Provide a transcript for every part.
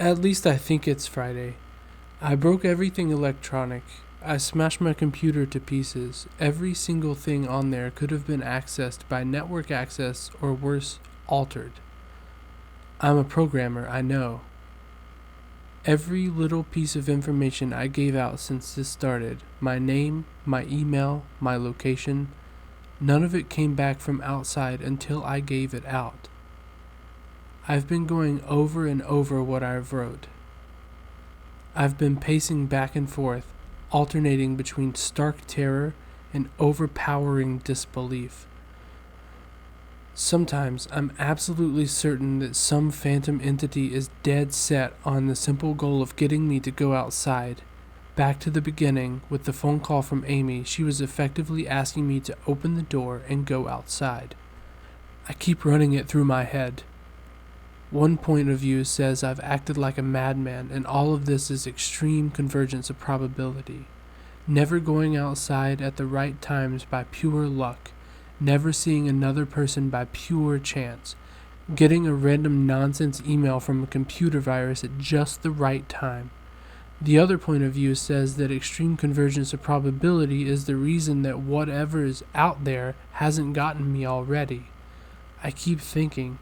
At least I think it's Friday. I broke everything electronic. I smashed my computer to pieces. Every single thing on there could have been accessed by network access or worse, altered. I'm a programmer, I know. Every little piece of information I gave out since this started, my name, my email, my location, none of it came back from outside until I gave it out. I've been going over and over what I've wrote. I've been pacing back and forth, alternating between stark terror and overpowering disbelief. Sometimes I'm absolutely certain that some phantom entity is dead set on the simple goal of getting me to go outside. Back to the beginning, with the phone call from Amy, she was effectively asking me to open the door and go outside. I keep running it through my head. One point of view says I've acted like a madman, and all of this is extreme convergence of probability. Never going outside at the right times by pure luck. Never seeing another person by pure chance. Getting a random nonsense email from a computer virus at just the right time. The other point of view says that extreme convergence of probability is the reason that whatever is out there hasn't gotten me already. I keep thinking,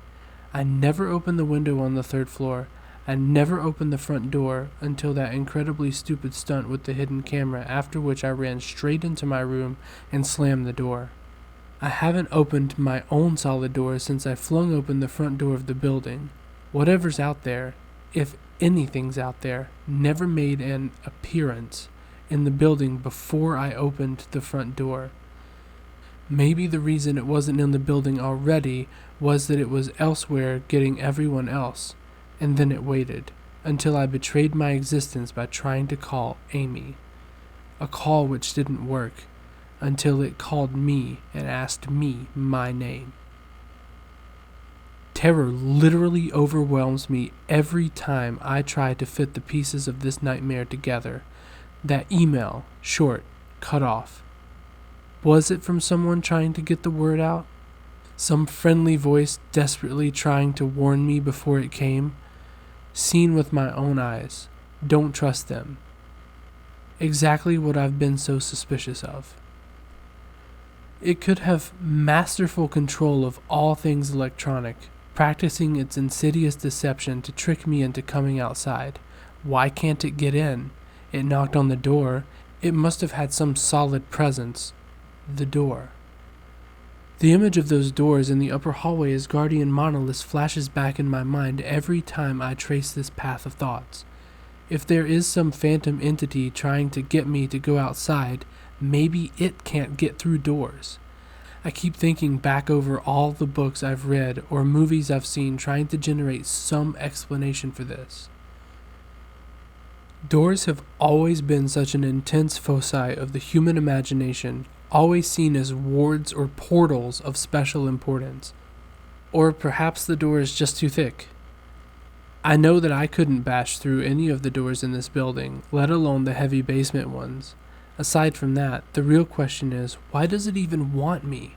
I never opened the window on the third floor. I never opened the front door until that incredibly stupid stunt with the hidden camera, after which I ran straight into my room and slammed the door. I haven't opened my own solid door since I flung open the front door of the building. Whatever's out there, if anything's out there, never made an appearance in the building before I opened the front door. Maybe the reason it wasn't in the building already was that it was elsewhere getting everyone else, and then it waited until I betrayed my existence by trying to call Amy. A call which didn't work until it called me and asked me my name. Terror literally overwhelms me every time I try to fit the pieces of this nightmare together. That email, short, cut off. Was it from someone trying to get the word out? Some friendly voice desperately trying to warn me before it came? Seen with my own eyes. Don't trust them. Exactly what I've been so suspicious of. It could have masterful control of all things electronic, practicing its insidious deception to trick me into coming outside. Why can't it get in? It knocked on the door. It must have had some solid presence. The door. The image of those doors in the upper hallway as guardian monoliths flashes back in my mind every time I trace this path of thoughts. If there is some phantom entity trying to get me to go outside, maybe it can't get through doors. I keep thinking back over all the books I've read or movies I've seen trying to generate some explanation for this. Doors have always been such an intense foci of the human imagination, always seen as wards or portals of special importance. Or perhaps the door is just too thick. I know that I couldn't bash through any of the doors in this building, let alone the heavy basement ones. Aside from that, the real question is, why does it even want me?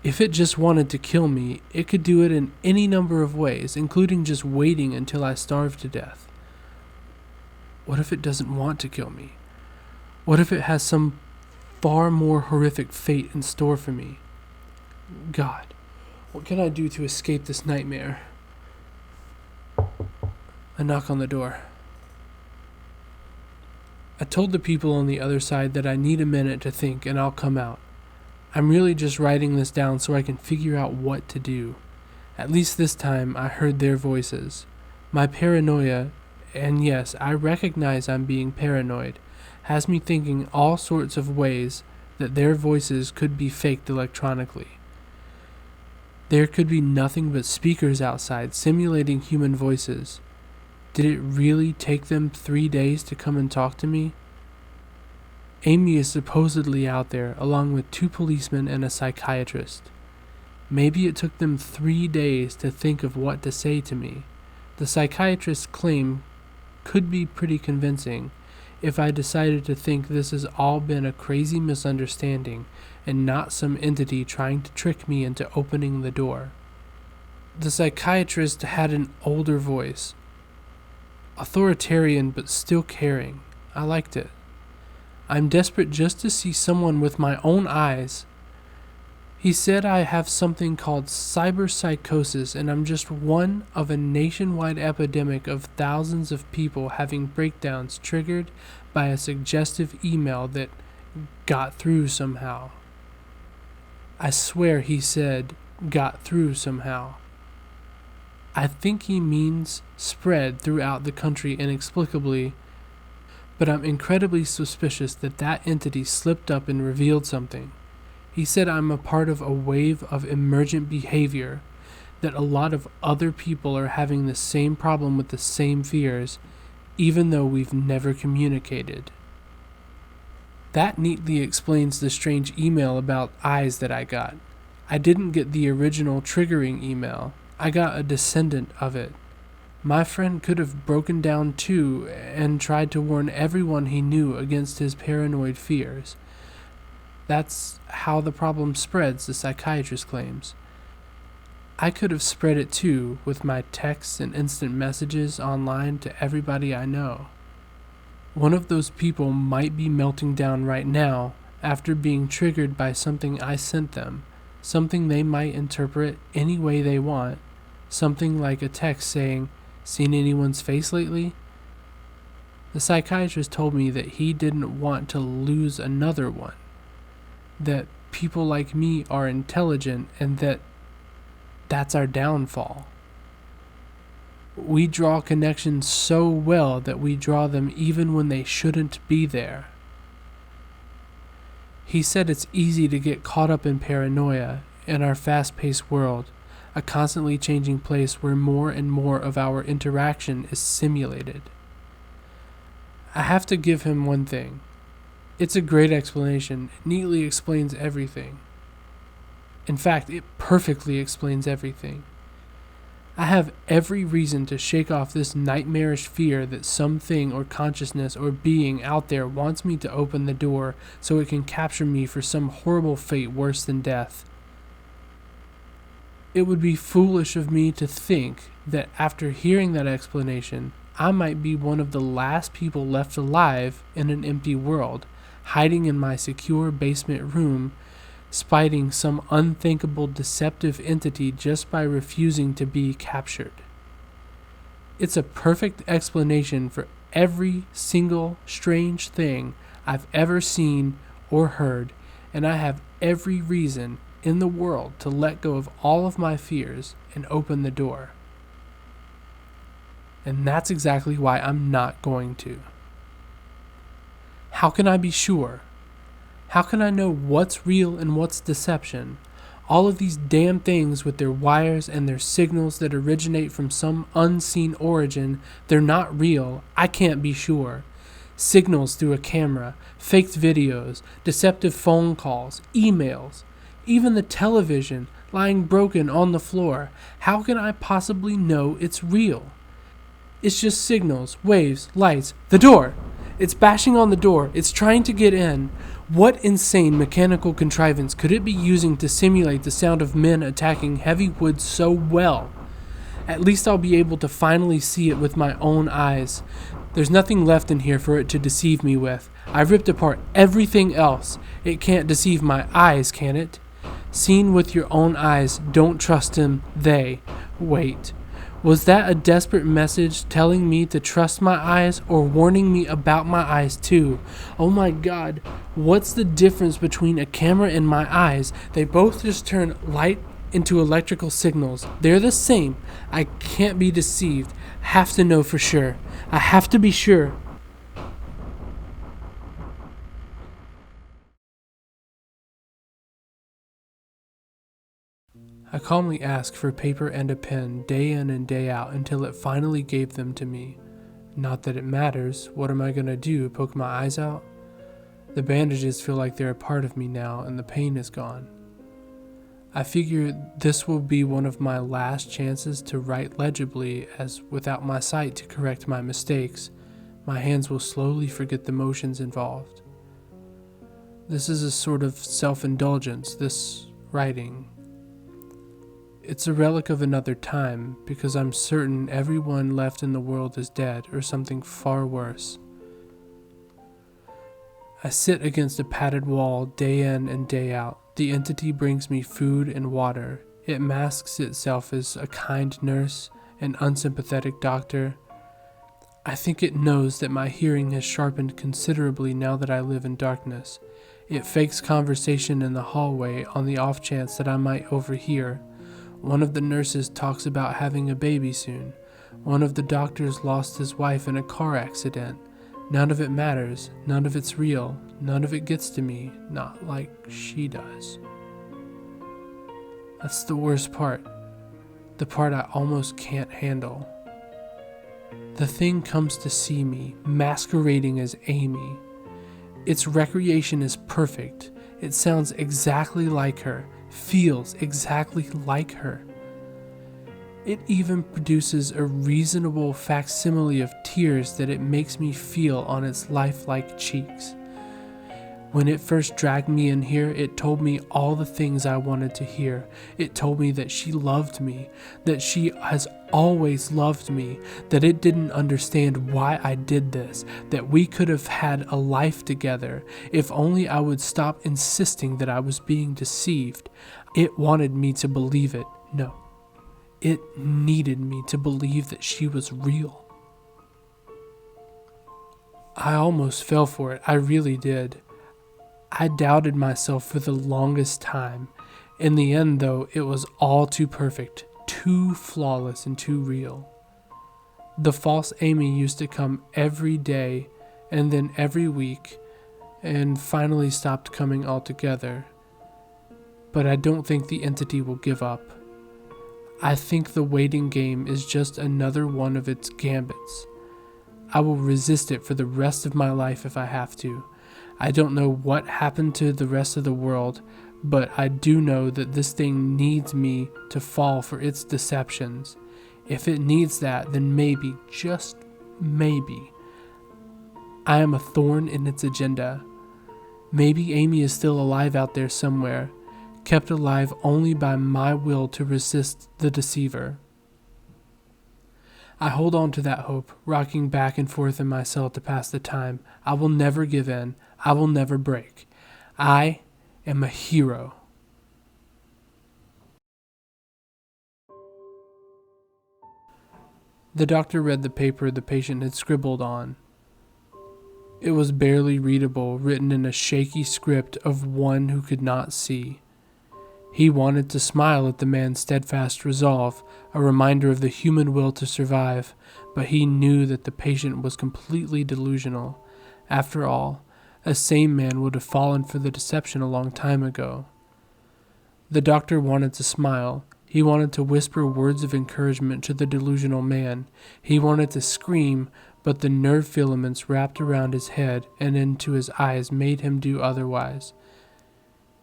If it just wanted to kill me, it could do it in any number of ways, including just waiting until I starve to death. What if it doesn't want to kill me? What if it has some far more horrific fate in store for me? God, what can I do to escape this nightmare? A knock on the door. I told the people on the other side that I need a minute to think and I'll come out. I'm really just writing this down so I can figure out what to do. At least this time I heard their voices. My paranoia, and yes, I recognize I'm being paranoid, has me thinking all sorts of ways that their voices could be faked electronically. There could be nothing but speakers outside simulating human voices. Did it really take them 3 days to come and talk to me? Amy is supposedly out there, along with 2 policemen and a psychiatrist. Maybe it took them 3 days to think of what to say to me. The psychiatrist's claim could be pretty convincing if I decided to think this has all been a crazy misunderstanding and not some entity trying to trick me into opening the door. The psychiatrist had an older voice. Authoritarian but still caring. I liked it. I'm desperate just to see someone with my own eyes. He said I have something called Psychosis, and I'm just one of a nationwide epidemic of thousands of people having breakdowns triggered by a suggestive email that got through somehow. I swear he said got through somehow. I think he means spread throughout the country inexplicably, but I'm incredibly suspicious that that entity slipped up and revealed something. He said I'm a part of a wave of emergent behavior, that a lot of other people are having the same problem with the same fears, even though we've never communicated. That neatly explains the strange email about eyes that I got. I didn't get the original triggering email. I got a descendant of it. My friend could have broken down too and tried to warn everyone he knew against his paranoid fears. That's how the problem spreads, the psychiatrist claims. I could have spread it too with my texts and instant messages online to everybody I know. One of those people might be melting down right now after being triggered by something I sent them, something they might interpret any way they want, something like a text saying, "Seen anyone's face lately?" The psychiatrist told me that he didn't want to lose another one, that people like me are intelligent and that's our downfall. We draw connections so well that we draw them even when they shouldn't be there. He said it's easy to get caught up in paranoia in our fast-paced world, a constantly changing place where more and more of our interaction is simulated. I have to give him one thing. It's a great explanation. It neatly explains everything. In fact, it perfectly explains everything. I have every reason to shake off this nightmarish fear that something or consciousness or being out there wants me to open the door so it can capture me for some horrible fate worse than death. It would be foolish of me to think that after hearing that explanation, I might be one of the last people left alive in an empty world, hiding in my secure basement room, spiting some unthinkable deceptive entity just by refusing to be captured. It's a perfect explanation for every single strange thing I've ever seen or heard, and I have every reason in the world to let go of all of my fears and open the door. And that's exactly why I'm not going to. How can I be sure? How can I know what's real and what's deception? All of these damn things with their wires and their signals that originate from some unseen origin, they're not real. I can't be sure. Signals through a camera, faked videos, deceptive phone calls, emails, even the television lying broken on the floor. How can I possibly know it's real? It's just signals, waves, lights. The door! It's bashing on the door. It's trying to get in. What insane mechanical contrivance could it be using to simulate the sound of men attacking heavy wood so well? At least I'll be able to finally see it with my own eyes. There's nothing left in here for it to deceive me with. I've ripped apart everything else. It can't deceive my eyes, can it? Seen with your own eyes, don't trust him, wait. Was that a desperate message telling me to trust my eyes or warning me about my eyes too? Oh my God, what's the difference between a camera and my eyes? They both just turn light into electrical signals. They're the same. I can't be deceived. Have to know for sure. I have to be sure. I calmly asked for paper and a pen day in and day out until it finally gave them to me. Not that it matters. What am I gonna do, poke my eyes out? The bandages feel like they're a part of me now and the pain is gone. I figure this will be one of my last chances to write legibly, as without my sight to correct my mistakes, my hands will slowly forget the motions involved. This is a sort of self-indulgence, this writing. It's a relic of another time, because I'm certain everyone left in the world is dead or something far worse. I sit against a padded wall day in and day out. The entity brings me food and water. It masks itself as a kind nurse, an unsympathetic doctor. I think it knows that my hearing has sharpened considerably now that I live in darkness. It fakes conversation in the hallway on the off chance that I might overhear. One of the nurses talks about having a baby soon. One of the doctors lost his wife in a car accident. None of it matters. None of it's real. None of it gets to me, not like she does. That's the worst part. The part I almost can't handle. The thing comes to see me, masquerading as Amy. Its recreation is perfect. It sounds exactly like her, feels exactly like her. It even produces a reasonable facsimile of tears that it makes me feel on its lifelike cheeks. When it first dragged me in here, it told me all the things I wanted to hear. It told me that she loved me, that she has always loved me, that it didn't understand why I did this, that we could have had a life together if only I would stop insisting that I was being deceived. It wanted me to believe it. No, it needed me to believe that she was real. I almost fell for it. I really did. I doubted myself for the longest time. In the end, though, it was all too perfect, too flawless, and too real. The false Amy used to come every day, and then every week, and finally stopped coming altogether. But I don't think the entity will give up. I think the waiting game is just another one of its gambits. I will resist it for the rest of my life if I have to. I don't know what happened to the rest of the world, but I do know that this thing needs me to fall for its deceptions. If it needs that, then maybe, just maybe, I am a thorn in its agenda. Maybe Amy is still alive out there somewhere, kept alive only by my will to resist the deceiver. I hold on to that hope, rocking back and forth in my cell to pass the time. I will never give in. I will never break. I am a hero. The doctor read the paper the patient had scribbled on. It was barely readable, written in a shaky script of one who could not see. He wanted to smile at the man's steadfast resolve, a reminder of the human will to survive, but he knew that the patient was completely delusional. After all, a sane man would have fallen for the deception a long time ago. The doctor wanted to smile. He wanted to whisper words of encouragement to the delusional man. He wanted to scream, but the nerve filaments wrapped around his head and into his eyes made him do otherwise.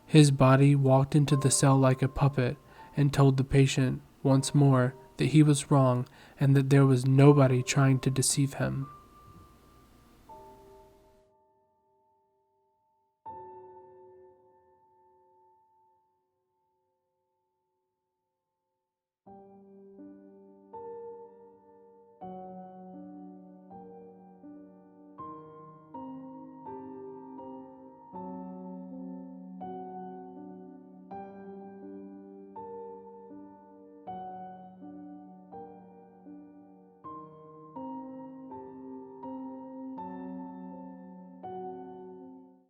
His body walked into the cell like a puppet and told the patient once more that he was wrong and that there was nobody trying to deceive him.